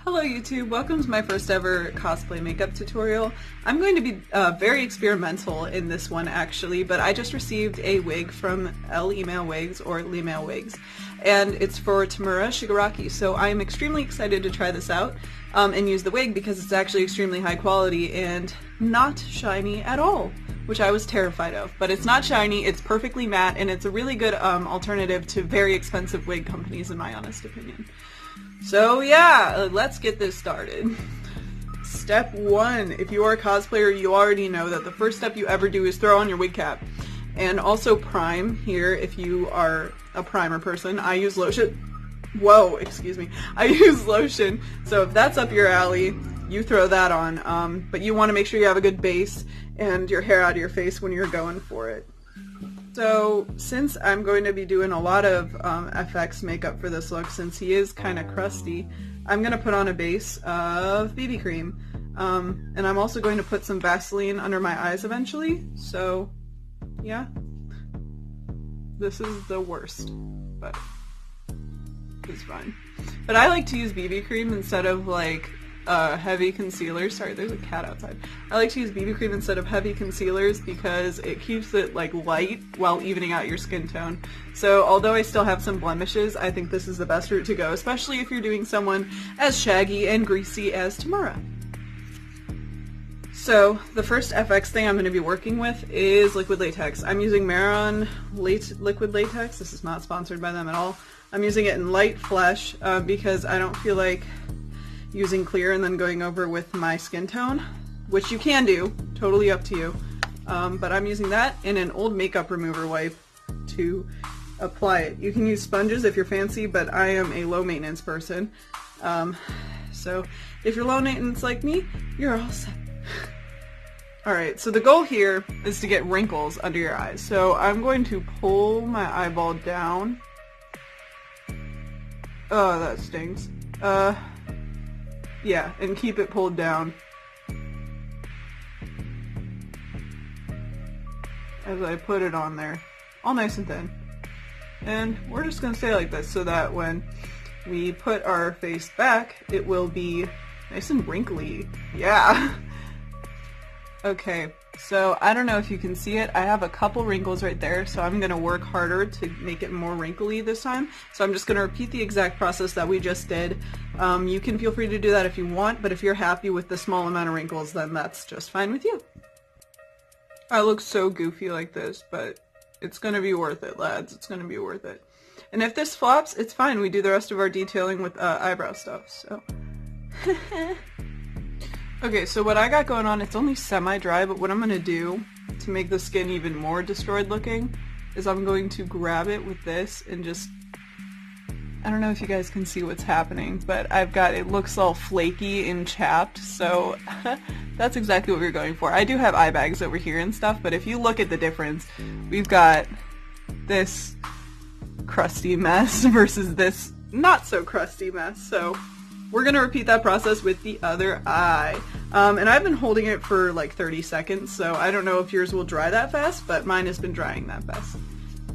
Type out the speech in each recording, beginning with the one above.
Hello YouTube, welcome to my first ever cosplay makeup tutorial. I'm going to be very experimental in this one actually, but I just received a wig from Email Wigs or Email Wigs, and it's for Tomura Shigaraki, so I'm extremely excited to try this out and use the wig because it's actually extremely high quality and not shiny at all, which I was terrified of. But it's not shiny, it's perfectly matte, and it's a really good alternative to very expensive wig companies in my honest opinion. So yeah, let's get this started. Step 1. If you are a cosplayer, you already know that the first step you ever do is throw on your wig cap. And also prime here if you are a primer person. I use lotion. Whoa, excuse me. I use lotion. So if that's up your alley, you throw that on. But you want to make sure you have a good base and your hair out of your face when you're going for it. So, since I'm going to be doing a lot of FX makeup for this look, since he is kind of crusty, I'm going to put on a base of BB cream. And I'm also going to put some Vaseline under my eyes eventually, so yeah. This is the worst, but it's fine. But I like to use BB cream instead of like heavy concealers. Sorry, there's a cat outside. I like to use BB cream instead of heavy concealers because it keeps it like light while evening out your skin tone. So although I still have some blemishes, I think this is the best route to go, especially if you're doing someone as shaggy and greasy as Tomura. So the first FX thing I'm going to be working with is liquid latex. I'm using Maron liquid latex. This is not sponsored by them at all. I'm using it in light flesh because I don't feel like using clear and then going over with my skin tone, which you can do, totally up to you. But I'm using that in an old makeup remover wipe to apply it. You can use sponges if you're fancy, but I am a low maintenance person. So if you're low maintenance like me, you're all set. Alright, so the goal here is to get wrinkles under your eyes. So I'm going to pull my eyeball down. Oh, that stings. Yeah, and keep it pulled down as I put it on there, all nice and thin. And we're just going to stay like this so that when we put our face back, it will be nice and wrinkly. Yeah! Okay, so I don't know if you can see it. I have a couple wrinkles right there, so I'm going to work harder to make it more wrinkly this time. So I'm just going to repeat the exact process that we just did. You can feel free to do that if you want, but if you're happy with the small amount of wrinkles, then that's just fine with you. I look so goofy like this, but it's going to be worth it, lads. It's going to be worth it. And if this flops, it's fine. We do the rest of our detailing with eyebrow stuff, so... Okay, so what I got going on, it's only semi-dry, but what I'm going to do to make the skin even more destroyed looking is I'm going to grab it with this and just... I don't know if you guys can see what's happening, but I've got, it looks all flaky and chapped, so that's exactly what we're going for. I do have eye bags over here and stuff, but if you look at the difference, we've got this crusty mess versus this not so crusty mess, so... We're going to repeat that process with the other eye. And I've been holding it for like 30 seconds, so I don't know if yours will dry that fast, but mine has been drying that fast.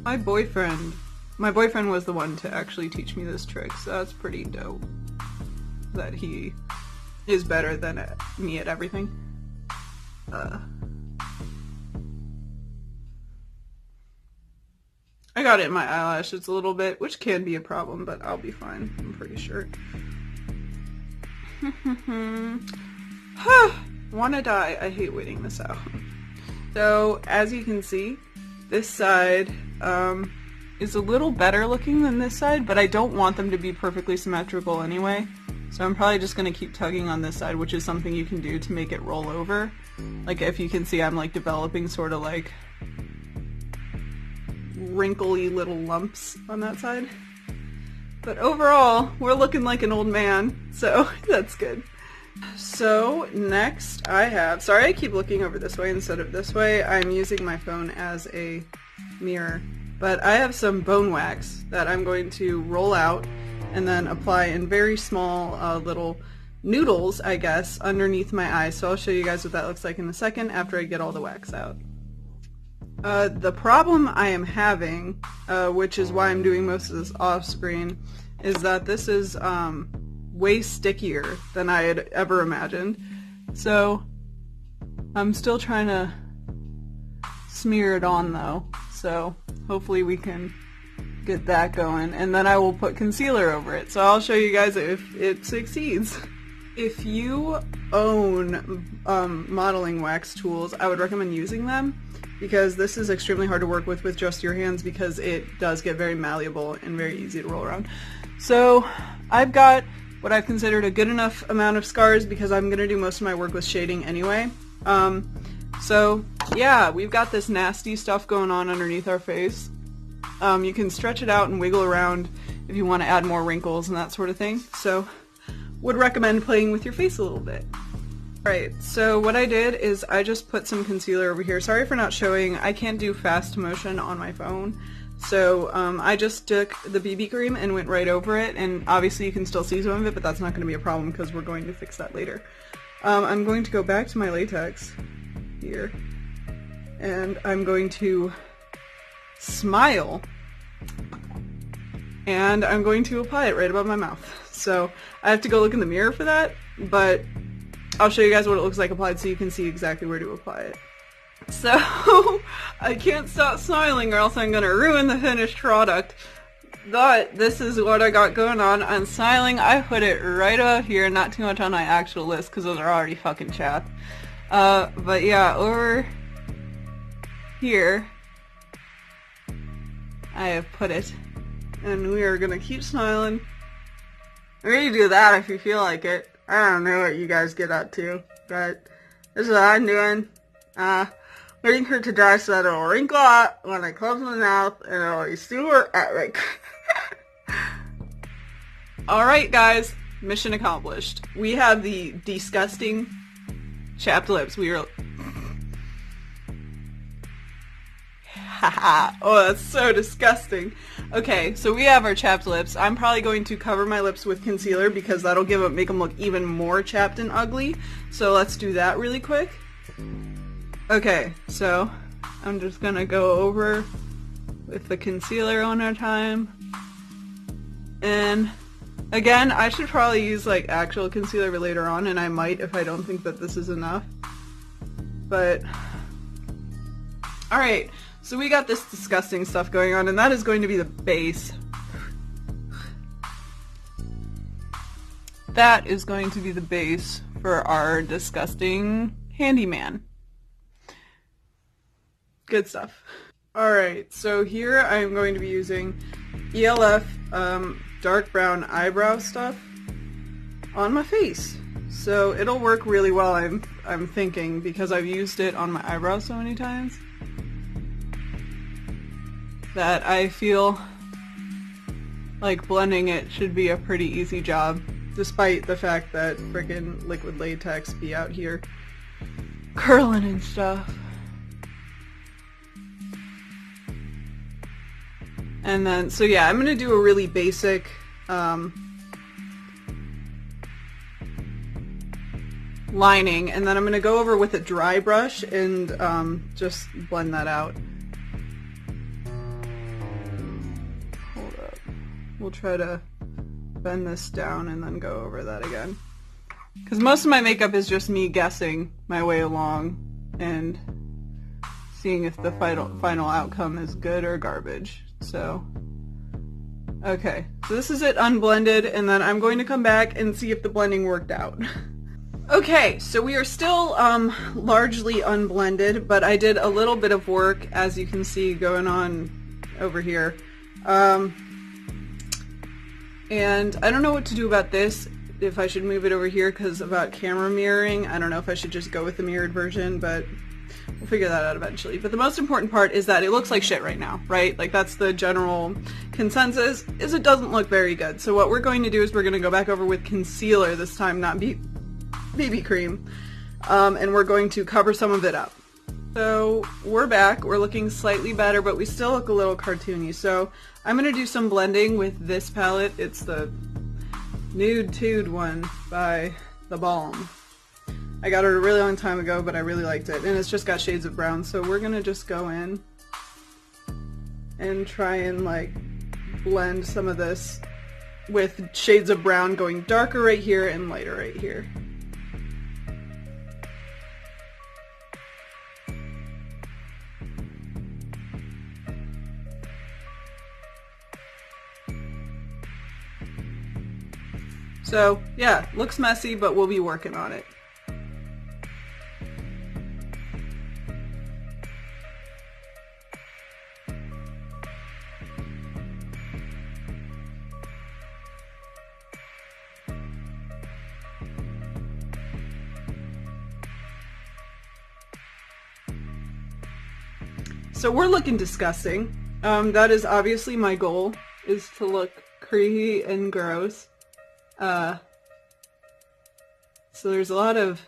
My boyfriend was the one to actually teach me this trick, so that's pretty dope. That he is better than me at everything. I got it in my eyelashes a little bit, which can be a problem, but I'll be fine, I'm pretty sure. Wanna die. I hate waiting this out. So, as you can see, this side is a little better looking than this side, but I don't want them to be perfectly symmetrical anyway. So I'm probably just gonna keep tugging on this side, which is something you can do to make it roll over. Like, if you can see, I'm like developing sort of like wrinkly little lumps on that side. But overall, we're looking like an old man, so that's good. So next I have, sorry I keep looking over this way instead of this way, I'm using my phone as a mirror. But I have some bone wax that I'm going to roll out and then apply in very small little noodles, I guess, underneath my eyes. So I'll show you guys what that looks like in a second after I get all the wax out. The problem I am having, which is why I'm doing most of this off screen, is that this is way stickier than I had ever imagined. So I'm still trying to smear it on though, so hopefully we can get that going, and then I will put concealer over it. So I'll show you guys if it succeeds. If you own modeling wax tools, I would recommend using them, because this is extremely hard to work with just your hands, because it does get very malleable and very easy to roll around. So I've got what I've considered a good enough amount of scars, because I'm going to do most of my work with shading anyway. So yeah, we've got this nasty stuff going on underneath our face. You can stretch it out and wiggle around if you want to add more wrinkles and that sort of thing. So would recommend playing with your face a little bit. Alright, so what I did is I just put some concealer over here. Sorry for not showing, I can't do fast motion on my phone. So I just took the BB cream and went right over it, and obviously you can still see some of it, but that's not going to be a problem because we're going to fix that later. I'm going to go back to my latex here, and I'm going to smile, and I'm going to apply it right above my mouth. So I have to go look in the mirror for that, but I'll show you guys what it looks like applied so you can see exactly where to apply it. So I can't stop smiling or else I'm going to ruin the finished product. But this is what I got going on. I'm smiling. I put it right up here, not too much on my actual lips because those are already fucking chapped. But yeah, over here I have put it. And we are going to keep smiling. Maybe do that if you feel like it. I don't know what you guys get up to, but this is what I'm doing. Waiting for it to dry so that it'll wrinkle out when I close my mouth, and it'll be super epic. Alright guys, mission accomplished. We have the disgusting chapped lips. We are... Haha, oh that's so disgusting. Okay, so we have our chapped lips. I'm probably going to cover my lips with concealer because that'll make them look even more chapped and ugly. So let's do that really quick. Okay, so I'm just gonna go over with the concealer one more time. And again, I should probably use like actual concealer later on, and I might if I don't think that this is enough. But alright, so we got this disgusting stuff going on, and that is going to be the base. That is going to be the base for our disgusting handyman. Good stuff. Alright, so here I'm going to be using ELF dark brown eyebrow stuff on my face. So it'll work really well, I'm thinking, because I've used it on my eyebrows so many times that I feel like blending it should be a pretty easy job, despite the fact that frickin' liquid latex be out here curling and stuff. And then, so yeah, I'm gonna do a really basic lining, and then I'm gonna go over with a dry brush and just blend that out. Hold up. We'll try to bend this down and then go over that again. Because most of my makeup is just me guessing my way along and seeing if the final outcome is good or garbage. So, okay, so this is it unblended, and then I'm going to come back and see if the blending worked out. Okay, so we are still largely unblended, but I did a little bit of work, as you can see, going on over here. And I don't know what to do about this, if I should move it over here, because about camera mirroring, I don't know if I should just go with the mirrored version, but we'll figure that out eventually. But the most important part is that it looks like shit right now, right? Like, that's the general consensus, is it doesn't look very good. So what we're going to do is we're going to go back over with concealer this time, not BB cream, and we're going to cover some of it up. So we're back, we're looking slightly better, but we still look a little cartoony. So I'm going to do some blending with this palette. It's the Nude Tude one by The Balm. I got it a really long time ago, but I really liked it, and it's just got shades of brown. So we're gonna just go in and try and like blend some of this with shades of brown going darker right here and lighter right here. So yeah, looks messy, but we'll be working on it. So we're looking disgusting. That is obviously my goal, is to look creepy and gross. So there's a lot of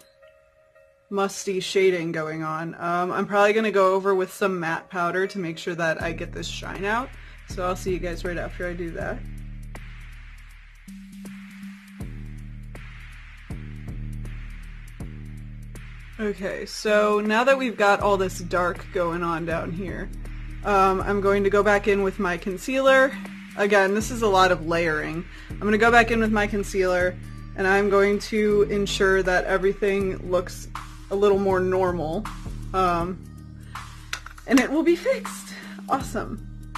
musty shading going on. I'm probably going to go over with some matte powder to make sure that I get this shine out. So I'll see you guys right after I do that. Okay, so now that we've got all this dark going on down here, I'm going to go back in with my concealer. Again, this is a lot of layering. I'm going to go back in with my concealer, and I'm going to ensure that everything looks a little more normal, and it will be fixed. Awesome.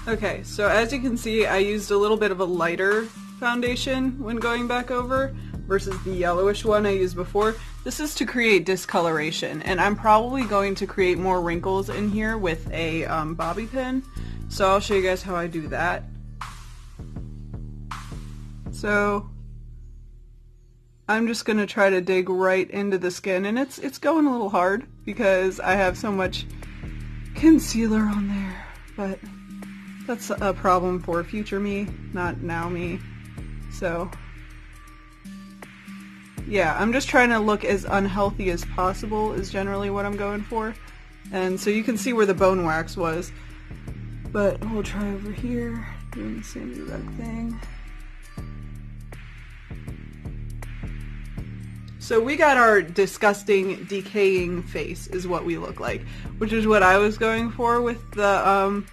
Okay, so as you can see, I used a little bit of a lighter foundation when going back over versus the yellowish one I used before. This is to create discoloration, and I'm probably going to create more wrinkles in here with a bobby pin. So I'll show you guys how I do that. So I'm just going to try to dig right into the skin, and it's going a little hard because I have so much concealer on there, but that's a problem for future me, not now me. So yeah, I'm just trying to look as unhealthy as possible is generally what I'm going for. And so you can see where the bone wax was. But we'll try over here, doing the same exact thing. So we got our disgusting, decaying face is what we look like, which is what I was going for with the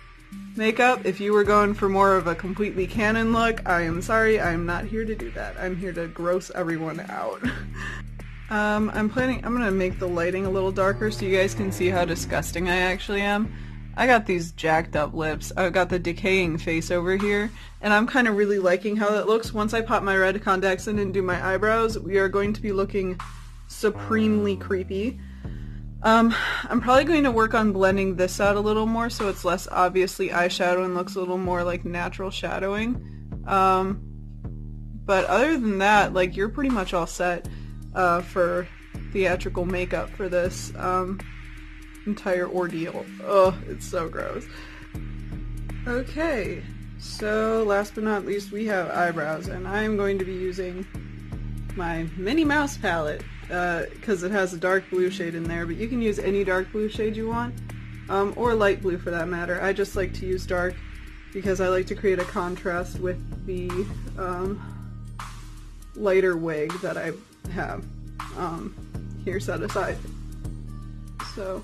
makeup. If you were going for more of a completely canon look, I am sorry, I am not here to do that. I'm here to gross everyone out. I'm gonna make the lighting a little darker so you guys can see how disgusting I actually am. I got these jacked up lips, I've got the decaying face over here, and I'm kind of really liking how that looks. Once I pop my red contacts in and do my eyebrows, we are going to be looking supremely creepy. I'm probably going to work on blending this out a little more so it's less obviously eyeshadow and looks a little more like natural shadowing. But other than that, like, you're pretty much all set for theatrical makeup for this entire ordeal. Oh, it's so gross. Okay, so last but not least we have eyebrows, and I'm going to be using my Minnie Mouse palette because it has a dark blue shade in there, but you can use any dark blue shade you want, or light blue for that matter. I just like to use dark because I like to create a contrast with the lighter wig that I have here set aside. So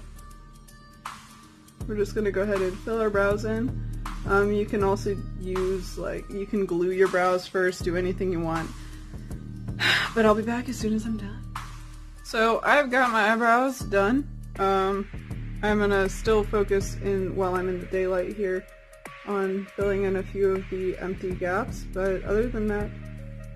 we're just gonna go ahead and fill our brows in. You can also use, like, you can glue your brows first, do anything you want. But I'll be back as soon as I'm done. So I've got my eyebrows done. I'm gonna still focus in, while I'm in the daylight here, on filling in a few of the empty gaps, but other than that,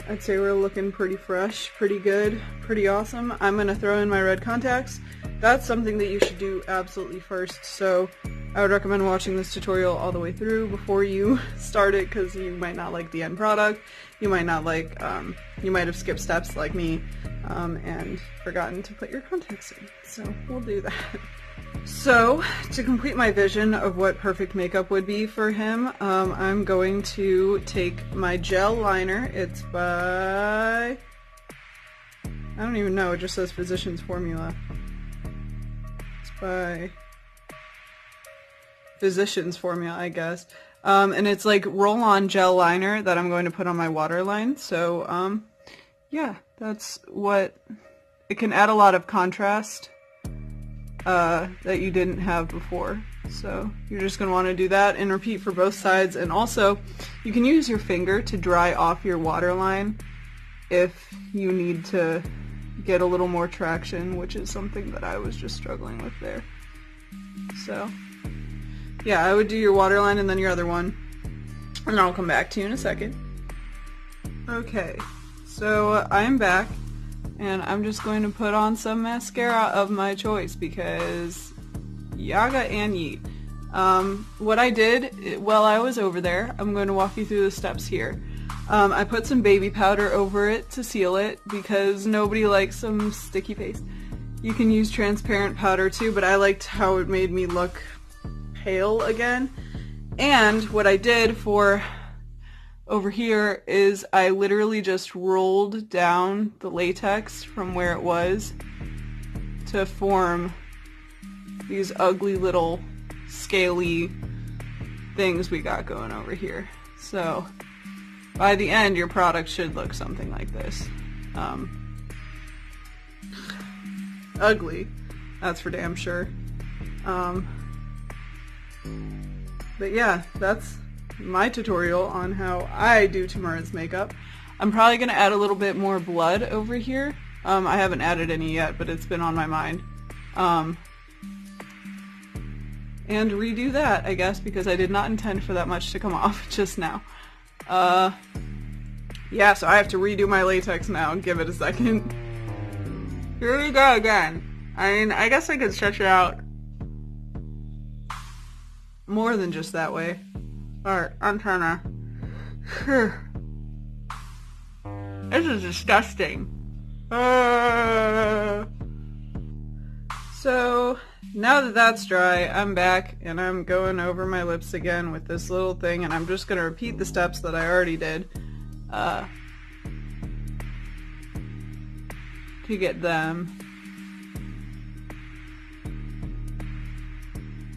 I'd say we're looking pretty fresh, pretty good, pretty awesome. I'm gonna throw in my red contacts. That's something that you should do absolutely first, so I would recommend watching this tutorial all the way through before you start it, because you might not like the end product. You might not like, you might have skipped steps like me, and forgotten to put your contacts in. So we'll do that. So, to complete my vision of what perfect makeup would be for him, I'm going to take my gel liner. It's by, I don't even know, it just says Physicians Formula. It's by Physicians Formula, I guess. And it's like roll-on gel liner that I'm going to put on my waterline. So, yeah, that's what, it can add a lot of contrast that you didn't have before. So you're just going to want to do that and repeat for both sides. And also, you can use your finger to dry off your waterline if you need to get a little more traction, which is something that I was just struggling with there. So yeah, I would do your waterline and then your other one, and I'll come back to you in a second. Okay, so I'm back, and I'm just going to put on some mascara of my choice because yaga and yeet. What I did while I was over there, I'm going to walk you through the steps here. I put some baby powder over it to seal it because nobody likes some sticky paste. You can use transparent powder too, but I liked how it made me look pale again. And what I did for over here is I literally just rolled down the latex from where it was to form these ugly little scaly things we got going over here. So by the end, your product should look something like this. Ugly, that's for damn sure. But yeah, that's my tutorial on how I do Tomura's makeup. I'm probably going to add a little bit more blood over here. I haven't added any yet, but it's been on my mind. And redo that, I guess, because I did not intend for that much to come off just now. Yeah, so I have to redo my latex now. Give it a second. Here we go again. I mean, I guess I could stretch it out more than just that way. Alright, I'm trying to... This is disgusting. So, now that that's dry, I'm back and I'm going over my lips again with this little thing, and I'm just going to repeat the steps that I already did to get them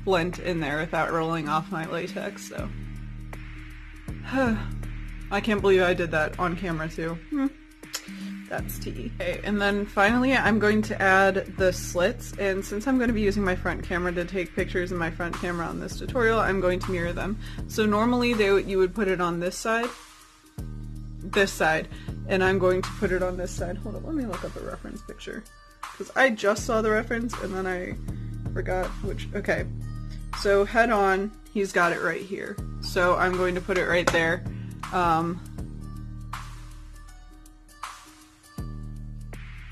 blend in there without rolling off my latex. So I can't believe I did that on camera too. That's tea. Okay, and then finally I'm going to add the slits, and since I'm going to be using my front camera to take pictures in my front camera on this tutorial, I'm going to mirror them. So normally you would put it on this side, and I'm going to put it on this side. Hold on, let me look up a reference picture, because I just saw the reference and then I forgot which. Okay, so head on, he's got it right here. So I'm going to put it right there.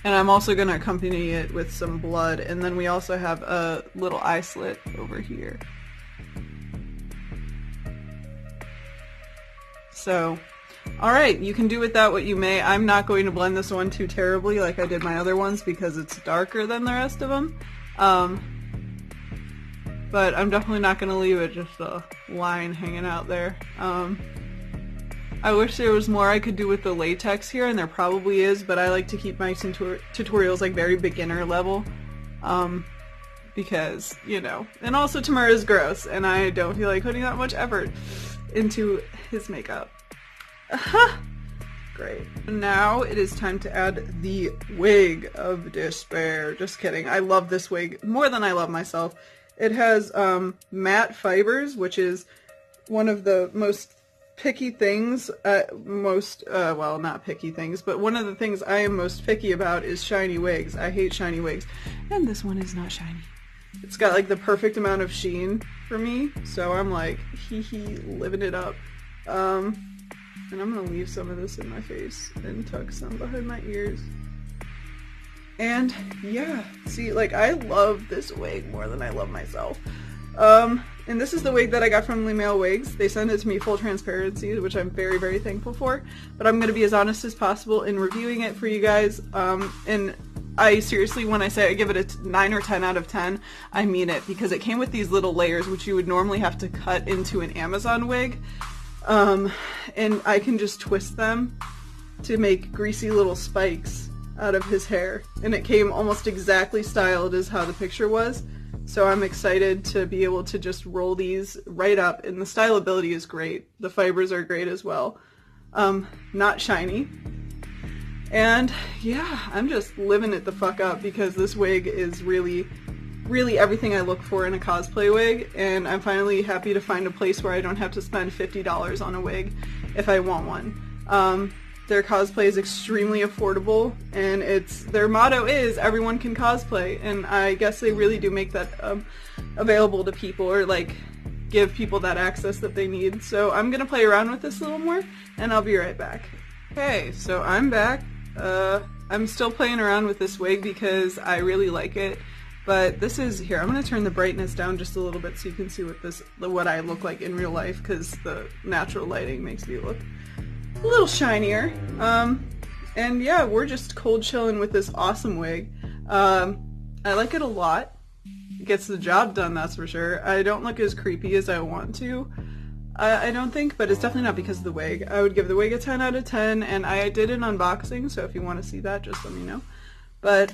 And I'm also going to accompany it with some blood, and then we also have a little eye slit over here. So, alright, you can do with that what you may. I'm not going to blend this one too terribly like I did my other ones because it's darker than the rest of them. But I'm definitely not going to leave it just a line hanging out there. I wish there was more I could do with the latex here, and there probably is, but I like to keep my tutorials like very beginner level, because, you know, and also Tomura is gross, and I don't feel like putting that much effort into his makeup. Great. Now it is time to add the Wig of Despair. Just kidding. I love this wig more than I love myself. It has matte fibers, which is one of the most picky things, well, not picky things, but one of the things I am most picky about is shiny wigs. I hate shiny wigs, and this one is not shiny. It's got like the perfect amount of sheen for me, so I'm like, hee living it up. And I'm gonna leave some of this in my face and tuck some behind my ears. And yeah, see, like, I love this wig more than I love myself. And this is the wig that I got from Email Wigs. They sent it to me full transparency, which I'm very, very thankful for. But I'm going to be as honest as possible in reviewing it for you guys. And I seriously, when I say I give it a 9 or 10 out of 10, I mean it. Because it came with these little layers, which you would normally have to cut into an Amazon wig. And I can just twist them to make greasy little spikes out of his hair. And it came almost exactly styled as how the picture was. So I'm excited to be able to just roll these right up, and the stylability is great. The fibers are great as well. Not shiny. And yeah, I'm just living it the fuck up because this wig is really really everything I look for in a cosplay wig, and I'm finally happy to find a place where I don't have to spend $50 on a wig if I want one. Their cosplay is extremely affordable, and their motto is everyone can cosplay, and I guess they really do make that available to people, or like give people that access that they need. So I'm gonna play around with this a little more, and I'll be right back. Okay, so I'm back. I'm still playing around with this wig because I really like it, but this is, here, I'm gonna turn the brightness down just a little bit so you can see what I look like in real life, because the natural lighting makes me look a little shinier. And yeah, we're just cold chilling with this awesome wig. I like it a lot. It gets the job done, that's for sure. I don't look as creepy as I want to, I don't think, but it's definitely not because of the wig. I would give the wig a 10 out of 10, and I did an unboxing, so if you want to see that, just let me know. But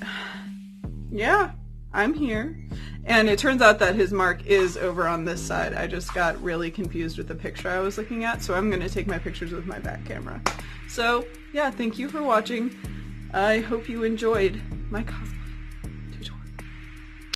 yeah, I'm here. And it turns out that his mark is over on this side. I just got really confused with the picture I was looking at, so I'm going to take my pictures with my back camera. So yeah, thank you for watching. I hope you enjoyed my cosplay.